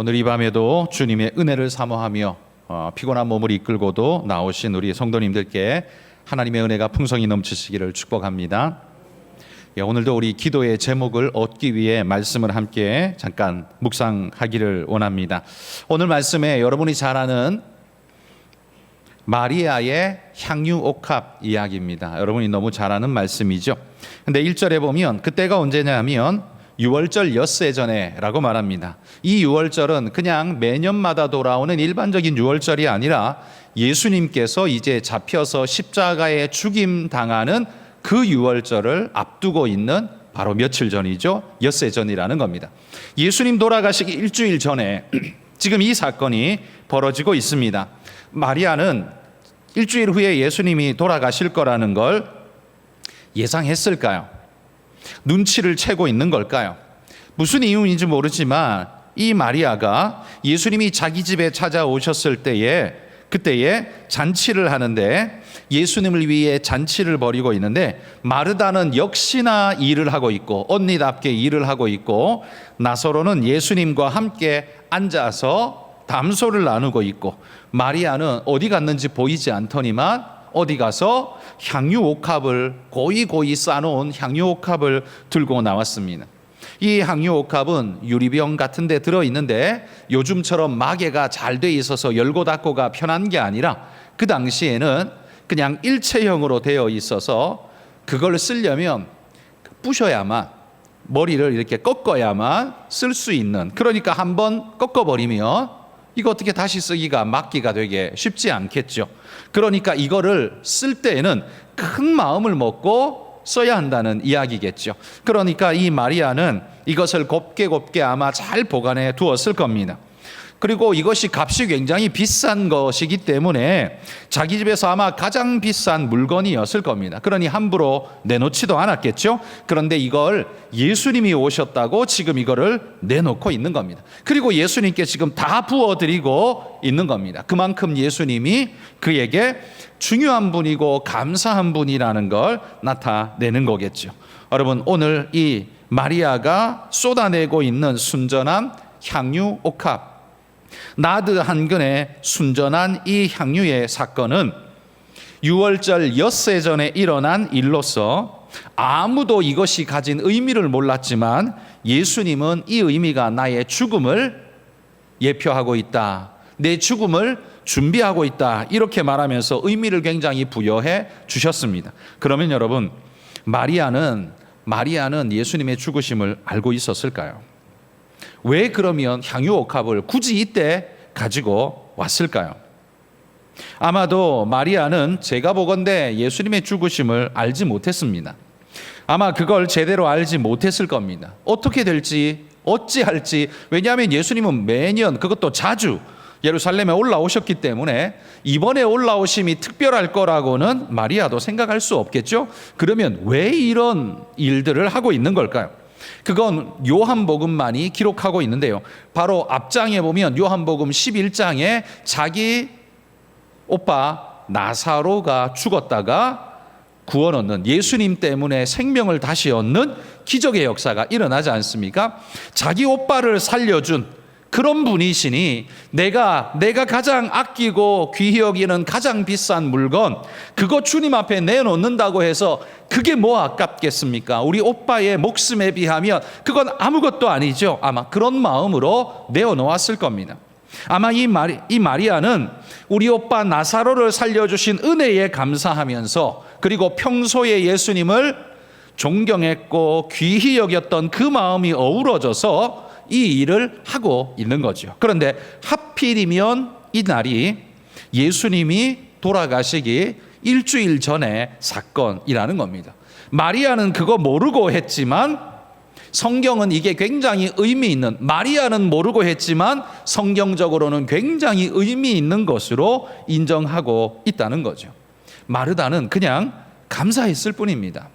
오늘 이 밤에도 주님의 은혜를 사모하며 피곤한 몸을 이끌고도 나오신 우리 성도님들께 하나님의 은혜가 풍성히 넘치시기를 축복합니다. 오늘도 우리 기도의 제목을 얻기 위해 말씀을 함께 잠깐 묵상하기를 원합니다. 오늘 말씀에 여러분이 잘 아는 마리아의 향유 옥합 이야기입니다. 여러분이 너무 잘 아는 말씀이죠. 근데 1절에 보면 그때가 언제냐면 6월절 엿새 전에 라고 말합니다. 이 6월절은 그냥 매년마다 돌아오는 일반적인 6월절이 아니라 예수님께서 이제 잡혀서 십자가에 죽임 당하는 그 6월절을 앞두고 있는 바로 며칠 전이죠. 엿새 전이라는 겁니다. 예수님 돌아가시기 일주일 전에 지금 이 사건이 벌어지고 있습니다. 마리아는 일주일 후에 예수님이 돌아가실 거라는 걸 예상했을까요? 눈치를 채고 있는 걸까요? 무슨 이유인지 모르지만 이 마리아가 예수님이 자기 집에 찾아오셨을 그때에 잔치를 하는데 예수님을 위해 잔치를 벌이고 있는데 마르다는 역시나 일을 하고 있고 언니답게 일을 하고 있고 나사로는 예수님과 함께 앉아서 담소를 나누고 있고 마리아는 어디 갔는지 보이지 않더니만 어디 가서 향유 옥합을 고이 쌓아놓은 향유 옥합을 들고 나왔습니다. 이 향유 옥합은 유리병 같은 데 들어있는데 요즘처럼 마개가 잘 돼 있어서 열고 닫고가 편한 게 아니라 그 당시에는 그냥 일체형으로 되어 있어서 그걸 쓰려면 부셔야만 머리를 이렇게 꺾어야만 쓸 수 있는, 그러니까 한번 꺾어버리면 이거 어떻게 다시 쓰기가 막기가 되게 쉽지 않겠죠. 그러니까 이거를 쓸 때에는 큰 마음을 먹고 써야 한다는 이야기겠죠. 그러니까 이 마리아는 이것을 곱게 아마 잘 보관해 두었을 겁니다. 그리고 이것이 값이 굉장히 비싼 것이기 때문에 자기 집에서 아마 가장 비싼 물건이었을 겁니다. 그러니 함부로 내놓지도 않았겠죠. 그런데 이걸 예수님이 오셨다고 지금 이거를 내놓고 있는 겁니다. 그리고 예수님께 지금 다 부어드리고 있는 겁니다. 그만큼 예수님이 그에게 중요한 분이고 감사한 분이라는 걸 나타내는 거겠죠. 여러분, 오늘 이 마리아가 쏟아내고 있는 순전한 향유 옥합, 나드 한 근의 순전한 이 향유의 사건은 6월절 엿새 전에 일어난 일로서 아무도 이것이 가진 의미를 몰랐지만 예수님은 이 의미가 나의 죽음을 예표하고 있다, 내 죽음을 준비하고 있다, 이렇게 말하면서 의미를 굉장히 부여해 주셨습니다. 그러면 여러분, 마리아는 예수님의 죽으심을 알고 있었을까요? 왜 그러면 향유 옥합을 굳이 이때 가지고 왔을까요? 아마도 마리아는 제가 보건대 예수님의 죽으심을 알지 못했습니다. 아마 그걸 제대로 알지 못했을 겁니다. 어떻게 될지 어찌할지. 왜냐하면 예수님은 매년, 그것도 자주 예루살렘에 올라오셨기 때문에 이번에 올라오심이 특별할 거라고는 마리아도 생각할 수 없겠죠. 그러면 왜 이런 일들을 하고 있는 걸까요? 그건 요한복음만이 기록하고 있는데요. 바로 앞장에 보면 요한복음 11장에 자기 오빠 나사로가 죽었다가 구원 얻는, 예수님 때문에 생명을 다시 얻는 기적의 역사가 일어나지 않습니까? 자기 오빠를 살려준 그런 분이시니 내가 가장 아끼고 귀히 여기는 가장 비싼 물건, 그거 주님 앞에 내놓는다고 해서 그게 뭐 아깝겠습니까? 우리 오빠의 목숨에 비하면 그건 아무것도 아니죠. 아마 그런 마음으로 내어놓았을 겁니다. 아마 이 마리아는 우리 오빠 나사로를 살려주신 은혜에 감사하면서, 그리고 평소에 예수님을 존경했고 귀히 여겼던 그 마음이 어우러져서 이 일을 하고 있는 거죠. 그런데 하필이면 이 날이 예수님이 돌아가시기 일주일 전의 사건이라는 겁니다. 마리아는 그거 모르고 했지만 성경은 이게 굉장히 의미 있는, 마리아는 모르고 했지만 성경적으로는 굉장히 의미 있는 것으로 인정하고 있다는 거죠. 마르다는 그냥 감사했을 뿐입니다.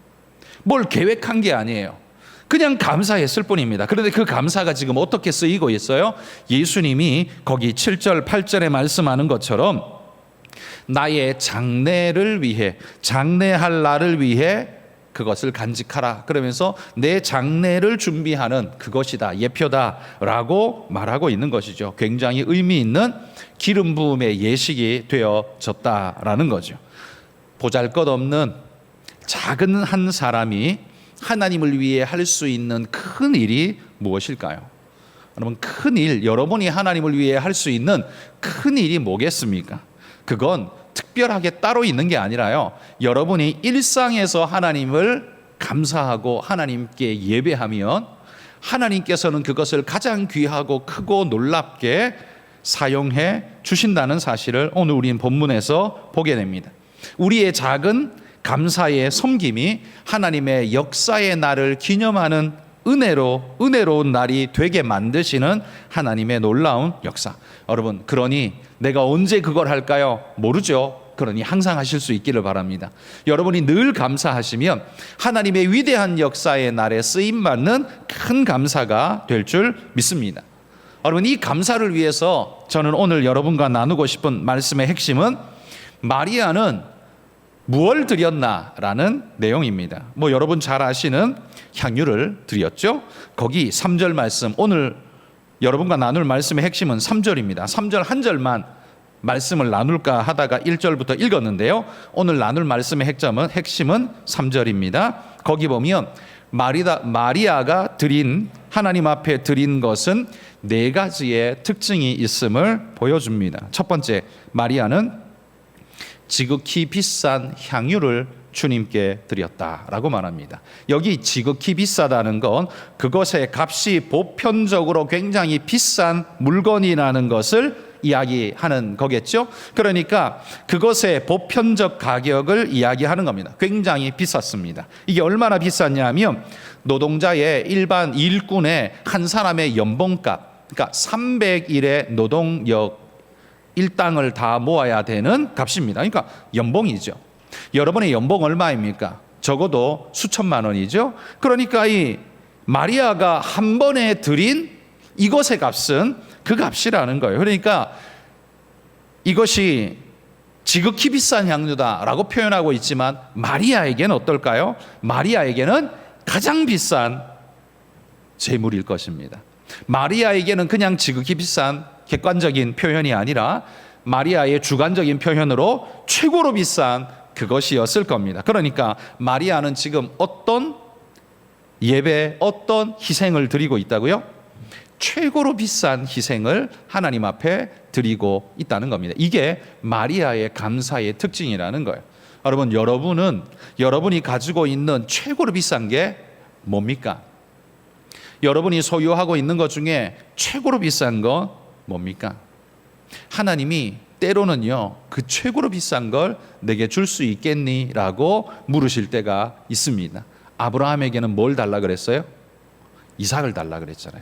뭘 계획한 게 아니에요. 그냥 감사했을 뿐입니다. 그런데 그 감사가 지금 어떻게 쓰이고 있어요? 예수님이 거기 7절 8절에 말씀하는 것처럼 나의 장례를 위해, 장례할 날을 위해 그것을 간직하라. 그러면서 내 장례를 준비하는 그것이다, 예표다라고 말하고 있는 것이죠. 굉장히 의미 있는 기름 부음의 예식이 되어졌다라는 거죠. 보잘것없는 작은 한 사람이 하나님을 위해 할 수 있는 큰 일이 무엇일까요? 여러분, 큰 일, 여러분이 하나님을 위해 할 수 있는 큰 일이 뭐겠습니까? 그건 특별하게 따로 있는 게 아니라요, 여러분이 일상에서 하나님을 감사하고 하나님께 예배하면 하나님께서는 그것을 가장 귀하고 크고 놀랍게 사용해 주신다는 사실을 오늘 우리는 본문에서 보게 됩니다. 우리의 작은 감사의 섬김이 하나님의 역사의 날을 기념하는 은혜로운 날이 되게 만드시는 하나님의 놀라운 역사. 여러분, 그러니 내가 언제 그걸 할까요? 모르죠. 그러니 항상 하실 수 있기를 바랍니다. 여러분이 늘 감사하시면 하나님의 위대한 역사의 날에 쓰임받는 큰 감사가 될 줄 믿습니다. 여러분, 이 감사를 위해서 저는 오늘 여러분과 나누고 싶은 말씀의 핵심은 마리아는 무엇을 드렸나라는 내용입니다. 여러분 잘 아시는 향유를 드렸죠. 거기 3절 말씀, 오늘 여러분과 나눌 말씀의 핵심은 3절입니다. 3절 한 절만 말씀을 나눌까 하다가 1절부터 읽었는데요, 오늘 나눌 말씀의 핵심은 3절입니다. 거기 보면 마리아가 하나님 앞에 드린 것은 4가지의 특징이 있음을 보여줍니다. 첫 번째, 마리아는 지극히 비싼 향유를 주님께 드렸다라고 말합니다. 여기 지극히 비싸다는 건 그것의 값이 보편적으로 굉장히 비싼 물건이라는 것을 이야기하는 거겠죠. 그러니까 그것의 보편적 가격을 이야기하는 겁니다. 굉장히 비쌌습니다. 이게 얼마나 비쌌냐면 노동자의 일반 일꾼의 한 사람의 연봉값, 그러니까 300일의 노동력 일당을 다 모아야 되는 값입니다. 그러니까 연봉이죠. 여러분의 연봉 얼마입니까? 적어도 수천만 원이죠. 그러니까 이 마리아가 한 번에 드린 이것의 값은 그 값이라는 거예요. 그러니까 이것이 지극히 비싼 향유다라고 표현하고 있지만 마리아에게는 어떨까요? 마리아에게는 가장 비싼 재물일 것입니다. 마리아에게는 그냥 지극히 비싼 객관적인 표현이 아니라 마리아의 주관적인 표현으로 최고로 비싼 그것이었을 겁니다. 그러니까 마리아는 지금 어떤 예배, 어떤 희생을 드리고 있다고요? 최고로 비싼 희생을 하나님 앞에 드리고 있다는 겁니다. 이게 마리아의 감사의 특징이라는 거예요. 여러분, 여러분이 가지고 있는 최고로 비싼 게 뭡니까? 여러분이 소유하고 있는 것 중에 최고로 비싼 건 뭡니까? 하나님이 때로는요, 그 최고로 비싼 걸 내게 줄 수 있겠니? 라고 물으실 때가 있습니다. 아브라함에게는 뭘 달라 그랬어요? 이삭을 달라 그랬잖아요.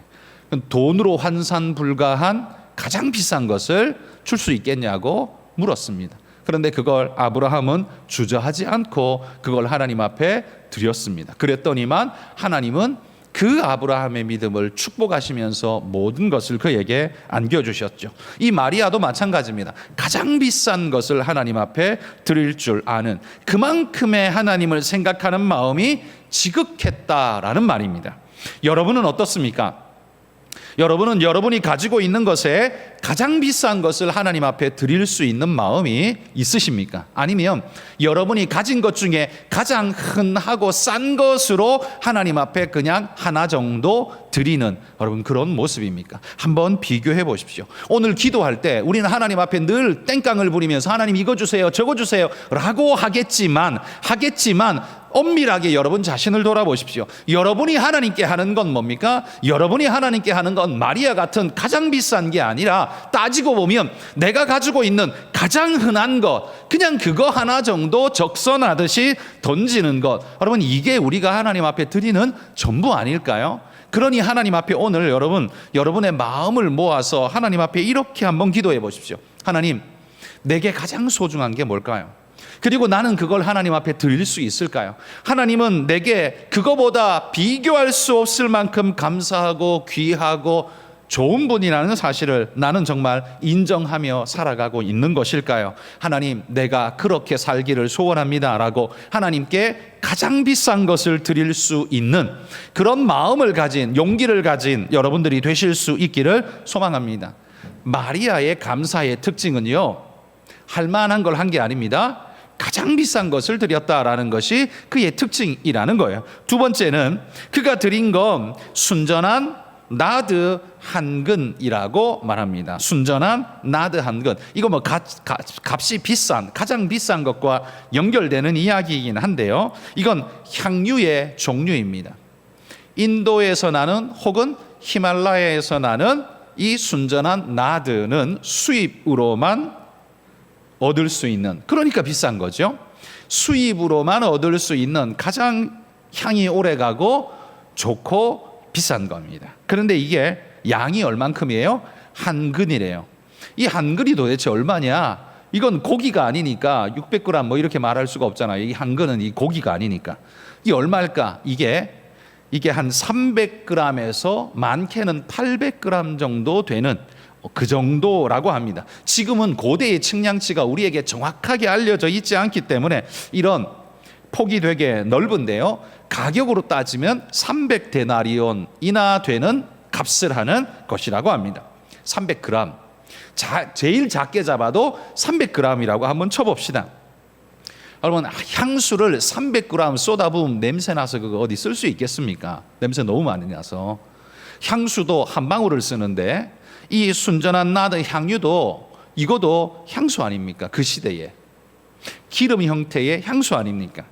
돈으로 환산 불가한 가장 비싼 것을 줄 수 있겠냐고 물었습니다. 그런데 그걸 아브라함은 주저하지 않고 그걸 하나님 앞에 드렸습니다. 그랬더니만 하나님은 그 아브라함의 믿음을 축복하시면서 모든 것을 그에게 안겨주셨죠. 이 마리아도 마찬가지입니다. 가장 비싼 것을 하나님 앞에 드릴 줄 아는 그만큼의 하나님을 생각하는 마음이 지극했다라는 말입니다. 여러분은 어떻습니까? 여러분은 여러분이 가지고 있는 것에 가장 비싼 것을 하나님 앞에 드릴 수 있는 마음이 있으십니까? 아니면 여러분이 가진 것 중에 가장 흔하고 싼 것으로 하나님 앞에 그냥 하나 정도 드리는 여러분 그런 모습입니까? 한번 비교해 보십시오. 오늘 기도할 때 우리는 하나님 앞에 늘 땡깡을 부리면서 하나님 이거 주세요, 저거 주세요 라고 하겠지만 엄밀하게 여러분 자신을 돌아보십시오. 여러분이 하나님께 하는 건 뭡니까? 여러분이 하나님께 하는 건 마리아 같은 가장 비싼 게 아니라 따지고 보면 내가 가지고 있는 가장 흔한 것, 그냥 그거 하나 정도 적선하듯이 던지는 것. 여러분 이게 우리가 하나님 앞에 드리는 전부 아닐까요? 그러니 하나님 앞에 오늘 여러분의 마음을 모아서 하나님 앞에 이렇게 한번 기도해 보십시오. 하나님, 내게 가장 소중한 게 뭘까요? 그리고 나는 그걸 하나님 앞에 드릴 수 있을까요? 하나님은 내게 그거보다 비교할 수 없을 만큼 감사하고 귀하고 좋은 분이라는 사실을 나는 정말 인정하며 살아가고 있는 것일까요? 하나님, 내가 그렇게 살기를 소원합니다 라고 하나님께 가장 비싼 것을 드릴 수 있는 그런 마음을 가진, 용기를 가진 여러분들이 되실 수 있기를 소망합니다. 마리아의 감사의 특징은요, 할 만한 걸 한 게 아닙니다. 가장 비싼 것을 드렸다라는 것이 그의 특징이라는 거예요. 두 번째는 그가 드린 건 순전한 나드 한 근이라고 말합니다. 순전한 나드 한 근. 이거 뭐 값이 비싼, 가장 비싼 것과 연결되는 이야기이긴 한데요, 이건 향유의 종류입니다. 인도에서 나는 혹은 히말라야에서 나는 이 순전한 나드는 수입으로만 얻을 수 있는, 그러니까 비싼 거죠. 수입으로만 얻을 수 있는 가장 향이 오래가고 좋고 비싼 겁니다. 그런데 이게 양이 얼만큼이에요? 한 근이래요. 이 한 근이 도대체 얼마냐? 이건 고기가 아니니까 600g 뭐 이렇게 말할 수가 없잖아요. 이 한 근은 이 고기가 아니니까. 이게 얼마일까? 이게 한 300g에서 많게는 800g 정도 되는 그 정도라고 합니다. 지금은 고대의 측량치가 우리에게 정확하게 알려져 있지 않기 때문에 이런 폭이 되게 넓은데요, 가격으로 따지면 300데나리온이나 되는 값을 하는 것이라고 합니다. 300g. 제일 작게 잡아도 300g이라고 한번 쳐봅시다. 여러분, 향수를 300g 쏟아부으면 냄새 나서 그거 어디 쓸 수 있겠습니까? 냄새 너무 많이 나서. 향수도 한 방울을 쓰는데 이 순전한 나드 향유도, 이것도 향수 아닙니까? 그 시대에 기름 형태의 향수 아닙니까?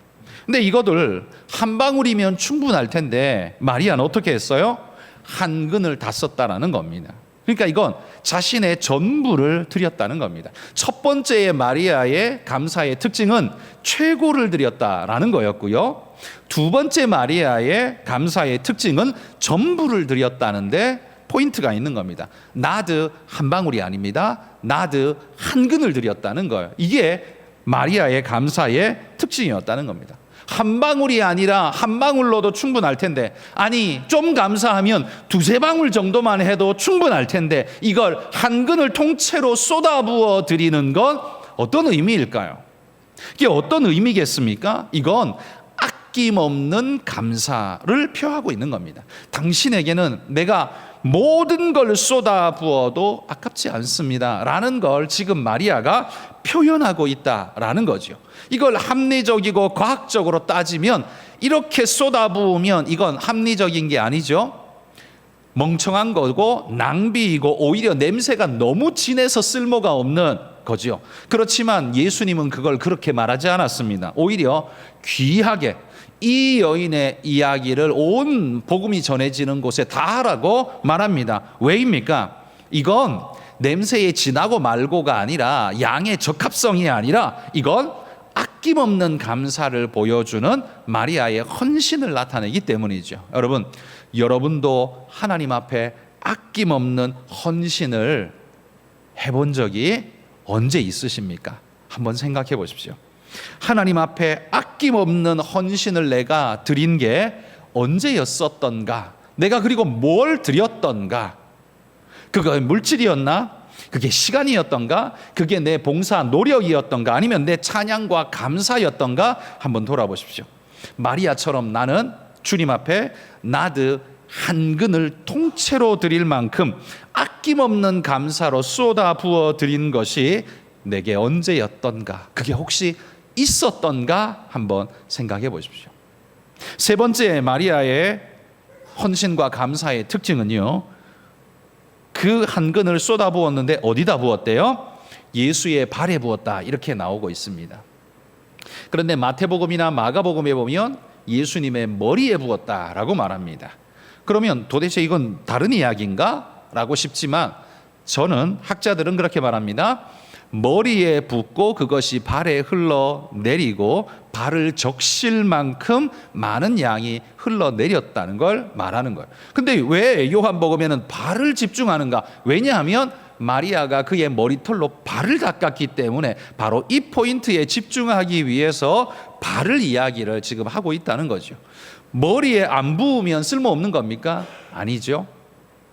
근데 이것들 한 방울이면 충분할 텐데 마리아는 어떻게 했어요? 한 근을 다 썼다라는 겁니다. 그러니까 이건 자신의 전부를 드렸다는 겁니다. 첫 번째의 마리아의 감사의 특징은 최고를 드렸다라는 거였고요, 두 번째 마리아의 감사의 특징은 전부를 드렸다는데 포인트가 있는 겁니다. 나드 한 방울이 아닙니다. 나드 한 근을 드렸다는 거예요. 이게 마리아의 감사의 특징이었다는 겁니다. 한 방울이 아니라 한 방울로도 충분할 텐데, 아니 좀 감사하면 두세 방울 정도만 해도 충분할 텐데 이걸 한 근을 통째로 쏟아부어 드리는 건 어떤 의미일까요? 이게 어떤 의미겠습니까? 이건 아낌없는 감사를 표하고 있는 겁니다. 당신에게는 내가 모든 걸 쏟아부어도 아깝지 않습니다 라는 걸 지금 마리아가 표현하고 있다라는 거죠. 이걸 합리적이고 과학적으로 따지면 이렇게 쏟아부으면 이건 합리적인 게 아니죠. 멍청한 거고 낭비이고 오히려 냄새가 너무 진해서 쓸모가 없는 거죠. 그렇지만 예수님은 그걸 그렇게 말하지 않았습니다. 오히려 귀하게 이 여인의 이야기를 온 복음이 전해지는 곳에 다 하라고 말합니다. 왜입니까? 이건 냄새의 진하고 말고가 아니라 양의 적합성이 아니라 이건 아낌없는 감사를 보여주는 마리아의 헌신을 나타내기 때문이죠. 여러분도 하나님 앞에 아낌없는 헌신을 해본 적이 언제 있으십니까? 한번 생각해 보십시오. 하나님 앞에 아낌없는 헌신을 내가 드린 게 언제였었던가? 내가 그리고 뭘 드렸던가? 그거 물질이었나? 그게 시간이었던가? 그게 내 봉사 노력이었던가? 아니면 내 찬양과 감사였던가? 한번 돌아보십시오. 마리아처럼 나는 주님 앞에 나드 한 근을 통째로 드릴 만큼 아낌없는 감사로 쏟아 부어 드린 것이 내게 언제였던가? 그게 혹시 있었던가? 한번 생각해 보십시오. 세 번째 마리아의 헌신과 감사의 특징은요, 그 한 근을 쏟아 부었는데 어디다 부었대요? 예수의 발에 부었다, 이렇게 나오고 있습니다. 그런데 마태복음이나 마가복음에 보면 예수님의 머리에 부었다라고 말합니다. 그러면 도대체 이건 다른 이야기인가? 라고 싶지만 저는, 학자들은 그렇게 말합니다. 머리에 붓고 그것이 발에 흘러내리고 발을 적실 만큼 많은 양이 흘러내렸다는 걸 말하는 거예요. 근데 왜 요한복음에는 발을 집중하는가? 왜냐하면 마리아가 그의 머리털로 발을 닦았기 때문에 바로 이 포인트에 집중하기 위해서 발을 이야기를 지금 하고 있다는 거죠. 머리에 안 부으면 쓸모없는 겁니까? 아니죠.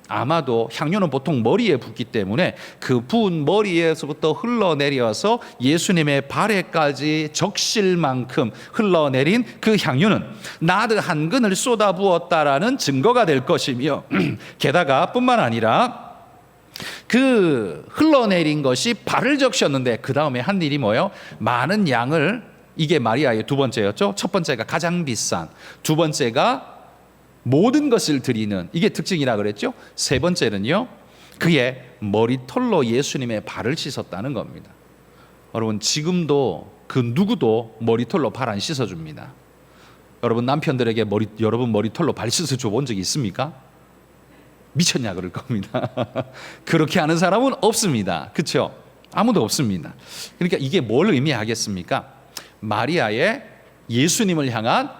아마도 향유는 보통 머리에 붓기 때문에 그 부은 머리에서부터 흘러내려서 예수님의 발에까지 적실 만큼 흘러내린 그 향유는 나드 한 근을 쏟아부었다라는 증거가 될 것이며 게다가 뿐만 아니라 그 흘러내린 것이 발을 적셨는데 그 다음에 한 일이 뭐예요? 많은 양을, 이게 마리아의 두 번째였죠. 첫 번째가 가장 비싼, 두 번째가 모든 것을 드리는, 이게 특징이라 그랬죠. 세 번째는요, 그의 머리털로 예수님의 발을 씻었다는 겁니다. 여러분, 지금도 그 누구도 머리털로 발 안 씻어줍니다. 여러분 남편들에게 여러분 머리털로 발 씻어줘 본 적이 있습니까? 미쳤냐 그럴 겁니다. 그렇게 하는 사람은 없습니다. 그렇죠? 아무도 없습니다. 그러니까 이게 뭘 의미하겠습니까? 마리아의 예수님을 향한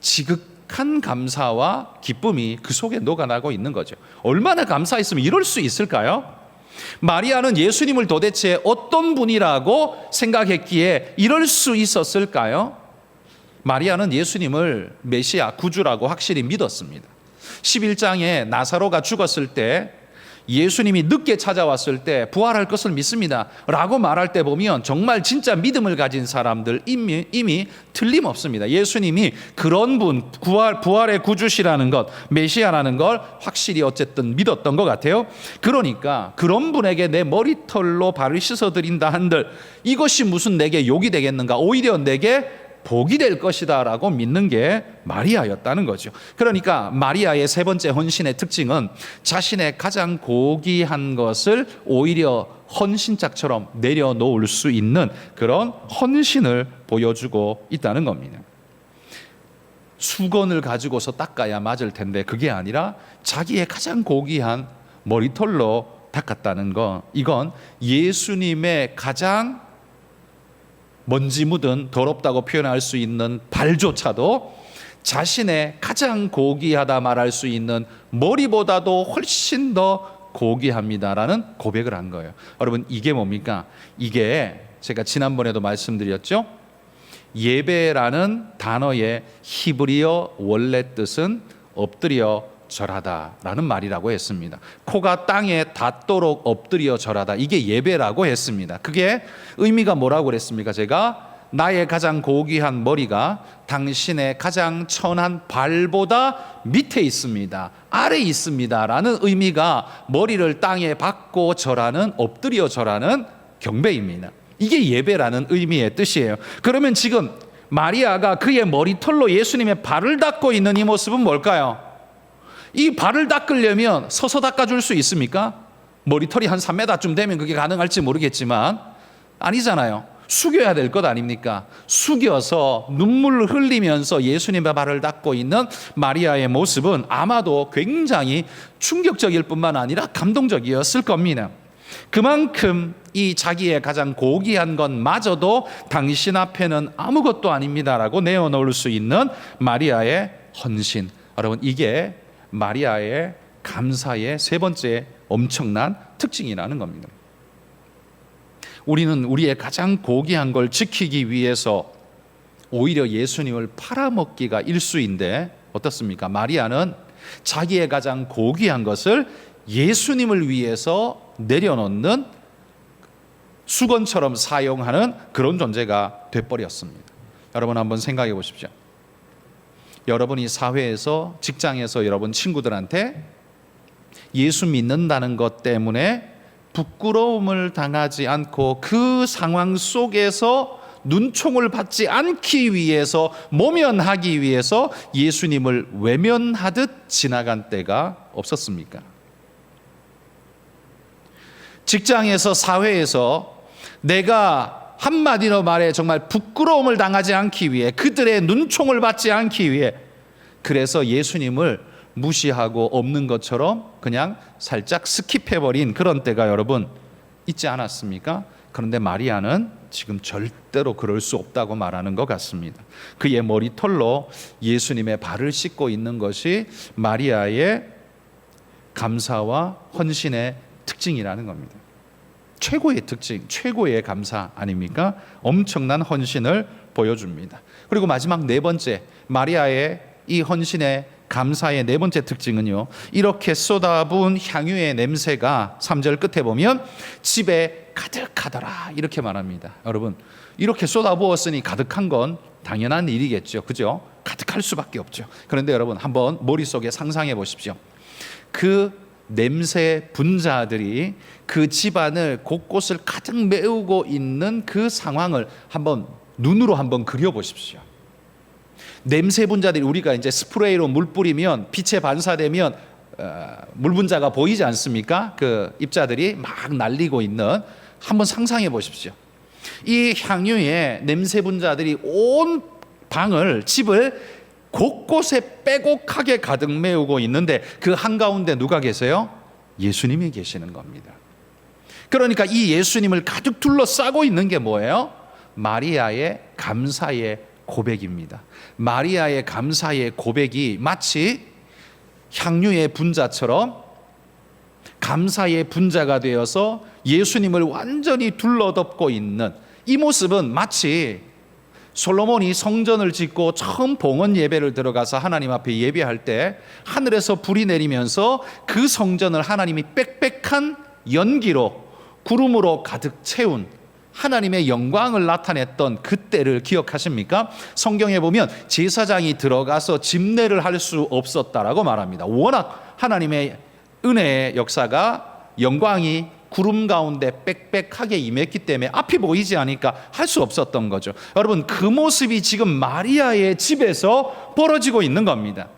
지극한 감사와 기쁨이 그 속에 녹아나고 있는 거죠. 얼마나 감사했으면 이럴 수 있을까요? 마리아는 예수님을 도대체 어떤 분이라고 생각했기에 이럴 수 있었을까요? 마리아는 예수님을 메시아 구주라고 확실히 믿었습니다. 11장에 나사로가 죽었을 때 예수님이 늦게 찾아왔을 때 부활할 것을 믿습니다 라고 말할 때 보면 정말 진짜 믿음을 가진 사람들 이미 틀림없습니다. 예수님이 그런 분, 부활의 구주시라는 것, 메시아라는 걸 확실히 어쨌든 믿었던 것 같아요. 그러니까 그런 분에게 내 머리털로 발을 씻어드린다 한들 이것이 무슨 내게 욕이 되겠는가, 오히려 내게 복이 될 것이다 라고 믿는 게 마리아였다는 거죠. 그러니까 마리아의 세 번째 헌신의 특징은 자신의 가장 고귀한 것을 오히려 헌신짝처럼 내려놓을 수 있는 그런 헌신을 보여주고 있다는 겁니다. 수건을 가지고서 닦아야 맞을 텐데 그게 아니라 자기의 가장 고귀한 머리털로 닦았다는 것, 이건 예수님의 가장 먼지 묻은 더럽다고 표현할 수 있는 발조차도 자신의 가장 고귀하다 말할 수 있는 머리보다도 훨씬 더 고귀합니다라는 고백을 한 거예요. 여러분 이게 뭡니까? 이게 제가 지난번에도 말씀드렸죠. 예배라는 단어의 히브리어 원래 뜻은 엎드려 절하다라는 말이라고 했습니다. 코가 땅에 닿도록 엎드려 절하다, 이게 예배라고 했습니다. 그게 의미가 뭐라고 그랬습니까? 제가 나의 가장 고귀한 머리가 당신의 가장 천한 발보다 밑에 있습니다, 아래 있습니다 라는 의미가 머리를 땅에 박고 절하는, 엎드려 절하는 경배입니다. 이게 예배라는 의미의 뜻이에요. 그러면 지금 마리아가 그의 머리털로 예수님의 발을 닦고 있는 이 모습은 뭘까요? 이 발을 닦으려면 서서 닦아줄 수 있습니까? 머리털이 한 3m쯤 되면 그게 가능할지 모르겠지만 아니잖아요. 숙여야 될 것 아닙니까? 숙여서 눈물을 흘리면서 예수님의 발을 닦고 있는 마리아의 모습은 아마도 굉장히 충격적일 뿐만 아니라 감동적이었을 겁니다. 그만큼 이 자기의 가장 고귀한 것마저도 당신 앞에는 아무것도 아닙니다라고 내어놓을 수 있는 마리아의 헌신. 여러분 이게 마리아의 감사의 세 번째 엄청난 특징이라는 겁니다. 우리는 우리의 가장 고귀한 걸 지키기 위해서 오히려 예수님을 팔아먹기가 일수인데 어떻습니까? 마리아는 자기의 가장 고귀한 것을 예수님을 위해서 내려놓는 수건처럼 사용하는 그런 존재가 돼버렸습니다. 여러분 한번 생각해 보십시오. 여러분이 사회에서, 직장에서 여러분 친구들한테 예수 믿는다는 것 때문에 부끄러움을 당하지 않고 그 상황 속에서 눈총을 받지 않기 위해서, 모면하기 위해서 예수님을 외면하듯 지나간 때가 없었습니까? 직장에서, 사회에서 내가 한마디로 말해 정말 부끄러움을 당하지 않기 위해, 그들의 눈총을 받지 않기 위해, 그래서 예수님을 무시하고 없는 것처럼 그냥 살짝 스킵해버린 그런 때가 여러분 있지 않았습니까? 그런데 마리아는 지금 절대로 그럴 수 없다고 말하는 것 같습니다. 그의 머리털로 예수님의 발을 씻고 있는 것이 마리아의 감사와 헌신의 특징이라는 겁니다. 최고의 특징, 최고의 감사 아닙니까? 엄청난 헌신을 보여줍니다. 그리고 마지막 네 번째, 마리아의 이 헌신의 감사의 네 번째 특징은요, 이렇게 쏟아부은 향유의 냄새가 3절 끝에 보면 집에 가득하더라 이렇게 말합니다. 여러분, 이렇게 쏟아부었으니 가득한 건 당연한 일이겠죠. 그죠? 가득할 수밖에 없죠. 그런데 여러분, 한번 머릿속에 상상해 보십시오. 그 냄새 분자들이 그 집안을 곳곳을 가득 메우고 있는 그 상황을 한번 눈으로 한번 그려 보십시오. 냄새 분자들이, 우리가 이제 스프레이로 물 뿌리면 빛에 반사되면 물 분자가 보이지 않습니까? 그 입자들이 막 날리고 있는, 한번 상상해 보십시오. 이 향유의 냄새 분자들이 온 방을, 집을 곳곳에 빼곡하게 가득 메우고 있는데 그 한가운데 누가 계세요? 예수님이 계시는 겁니다. 그러니까 이 예수님을 가득 둘러싸고 있는 게 뭐예요? 마리아의 감사의 고백입니다. 마리아의 감사의 고백이 마치 향유의 분자처럼 감사의 분자가 되어서 예수님을 완전히 둘러덮고 있는 이 모습은 마치 솔로몬이 성전을 짓고 처음 봉헌 예배를 들어가서 하나님 앞에 예배할 때 하늘에서 불이 내리면서 그 성전을 하나님이 빽빽한 연기로, 구름으로 가득 채운 하나님의 영광을 나타냈던 그때를 기억하십니까? 성경에 보면 제사장이 들어가서 집례를 할 수 없었다라고 말합니다. 워낙 하나님의 은혜의 역사가, 영광이 구름 가운데 빽빽하게 임했기 때문에 앞이 보이지 않으니까 할 수 없었던 거죠. 여러분, 그 모습이 지금 마리아의 집에서 벌어지고 있는 겁니다.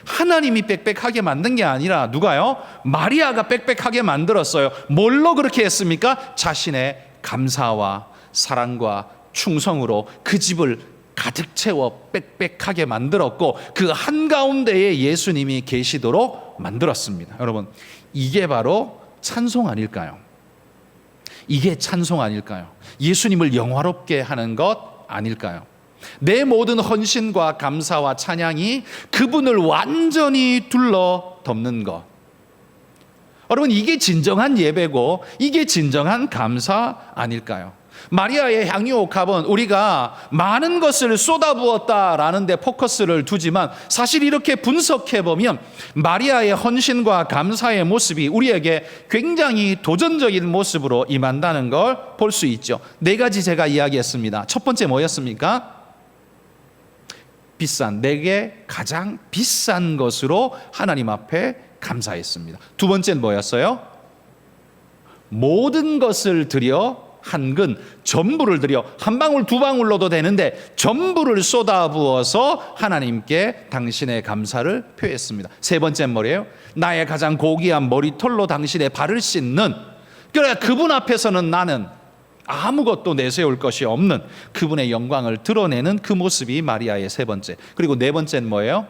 하나님이 빽빽하게 만든 게 아니라 누가요? 마리아가 빽빽하게 만들었어요. 뭘로 그렇게 했습니까? 자신의 감사와 사랑과 충성으로 그 집을 가득 채워 빽빽하게 만들었고, 그 한가운데에 예수님이 계시도록 만들었습니다. 여러분, 이게 바로 찬송 아닐까요? 이게 찬송 아닐까요? 예수님을 영화롭게 하는 것 아닐까요? 내 모든 헌신과 감사와 찬양이 그분을 완전히 둘러 덮는 것. 여러분, 이게 진정한 예배고 이게 진정한 감사 아닐까요? 마리아의 향유 옥합은 우리가 많은 것을 쏟아부었다라는 데 포커스를 두지만 사실 이렇게 분석해보면 마리아의 헌신과 감사의 모습이 우리에게 굉장히 도전적인 모습으로 임한다는 걸 볼 수 있죠. 네 가지 제가 이야기했습니다. 첫 번째 뭐였습니까? 내게 가장 비싼 것으로 하나님 앞에 감사했습니다. 두 번째는 뭐였어요? 모든 것을 드려 한 근, 전부를 드려, 한 방울 두 방울로도 되는데 전부를 쏟아부어서 하나님께 당신의 감사를 표했습니다. 세 번째는 뭐래요? 나의 가장 고귀한 머리털로 당신의 발을 씻는, 그래 그분 앞에서는 나는 아무것도 내세울 것이 없는 그분의 영광을 드러내는 그 모습이 마리아의 세 번째. 그리고 네 번째는 뭐예요?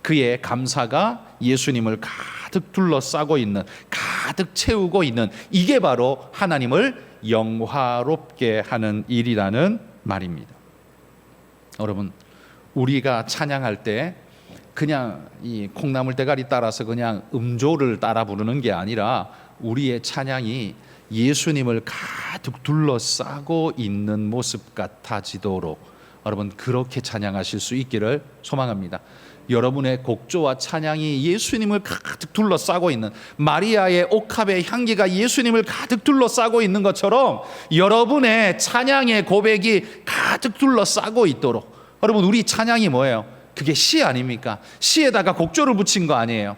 그의 감사가 예수님을 가득 둘러싸고 있는, 가득 채우고 있는, 이게 바로 하나님을 영화롭게 하는 일이라는 말입니다. 여러분, 우리가 찬양할 때 그냥 이 콩나물 대가리 따라서 그냥 음조를 따라 부르는 게 아니라 우리의 찬양이 예수님을 가득 둘러싸고 있는 모습 같아지도록 여러분 그렇게 찬양하실 수 있기를 소망합니다. 여러분의 곡조와 찬양이 예수님을 가득 둘러싸고 있는, 마리아의 옥합의 향기가 예수님을 가득 둘러싸고 있는 것처럼 여러분의 찬양의 고백이 가득 둘러싸고 있도록. 여러분, 우리 찬양이 뭐예요? 그게 시 아닙니까? 시에다가 곡조를 붙인 거 아니에요.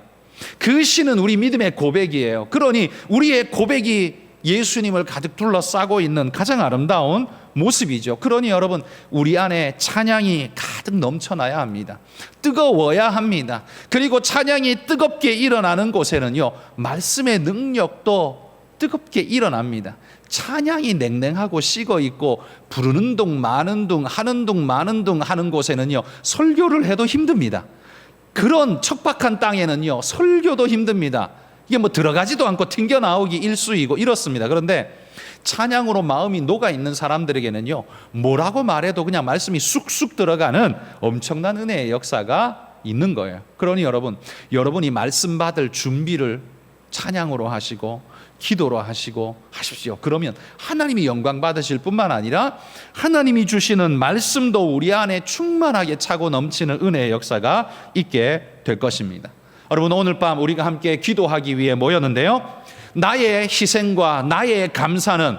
그 시는 우리 믿음의 고백이에요. 그러니 우리의 고백이 예수님을 가득 둘러싸고 있는 가장 아름다운 모습이죠. 그러니 여러분, 우리 안에 찬양이 가득 넘쳐나야 합니다. 뜨거워야 합니다. 그리고 찬양이 뜨겁게 일어나는 곳에는요, 말씀의 능력도 뜨겁게 일어납니다. 찬양이 냉랭하고 식어 있고 부르는 둥 마는 둥 하는 둥 마는 둥 하는 곳에는요, 설교를 해도 힘듭니다. 그런 척박한 땅에는요, 설교도 힘듭니다. 이게 뭐 들어가지도 않고 튕겨 나오기 일쑤이고 이렇습니다. 그런데 찬양으로 마음이 녹아 있는 사람들에게는요, 뭐라고 말해도 그냥 말씀이 쑥쑥 들어가는 엄청난 은혜의 역사가 있는 거예요. 그러니 여러분, 여러분이 말씀 받을 준비를 찬양으로 하시고 기도로 하시고 하십시오. 그러면 하나님이 영광 받으실 뿐만 아니라 하나님이 주시는 말씀도 우리 안에 충만하게 차고 넘치는 은혜의 역사가 있게 될 것입니다. 여러분, 오늘 밤 우리가 함께 기도하기 위해 모였는데요, 나의 희생과 나의 감사는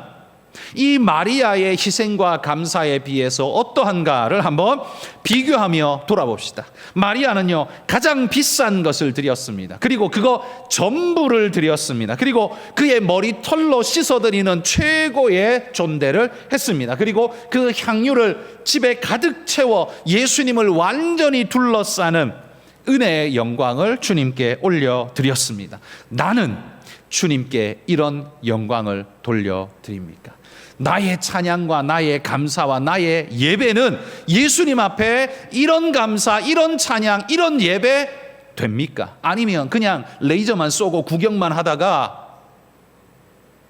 이 마리아의 희생과 감사에 비해서 어떠한가를 한번 비교하며 돌아봅시다. 마리아는요, 가장 비싼 것을 드렸습니다. 그리고 그거 전부를 드렸습니다. 그리고 그의 머리털로 씻어드리는 최고의 존대를 했습니다. 그리고 그 향유를 집에 가득 채워 예수님을 완전히 둘러싸는 은혜의 영광을 주님께 올려드렸습니다. 나는 주님께 이런 영광을 돌려드립니까? 나의 찬양과 나의 감사와 나의 예배는 예수님 앞에 이런 감사, 이런 찬양, 이런 예배 됩니까? 아니면 그냥 레이저만 쏘고 구경만 하다가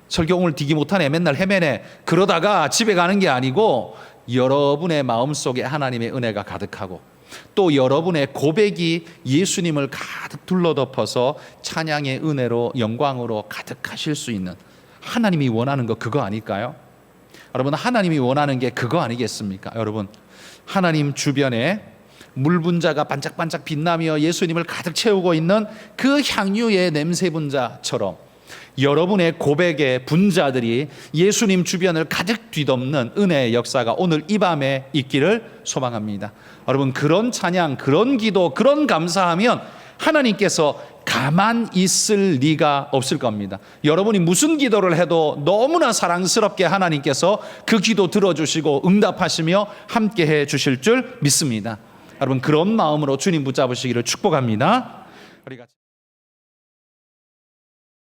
설교 오늘 디기 못하네, 맨날 헤매네, 그러다가 집에 가는 게 아니고 여러분의 마음속에 하나님의 은혜가 가득하고 또 여러분의 고백이 예수님을 가득 둘러덮어서 찬양의 은혜로 영광으로 가득하실 수 있는, 하나님이 원하는 거 그거 아닐까요? 여러분, 하나님이 원하는 게 그거 아니겠습니까? 여러분, 하나님 주변에 물 분자가 반짝반짝 빛나며 예수님을 가득 채우고 있는 그 향유의 냄새 분자처럼 여러분의 고백의 분자들이 예수님 주변을 가득 뒤덮는 은혜의 역사가 오늘 이 밤에 있기를 소망합니다. 여러분, 그런 찬양, 그런 기도, 그런 감사하면 하나님께서 가만 있을 리가 없을 겁니다. 여러분이 무슨 기도를 해도 너무나 사랑스럽게 하나님께서 그 기도 들어주시고 응답하시며 함께해 주실 줄 믿습니다. 여러분, 그런 마음으로 주님 붙잡으시기를 축복합니다. 우리 같이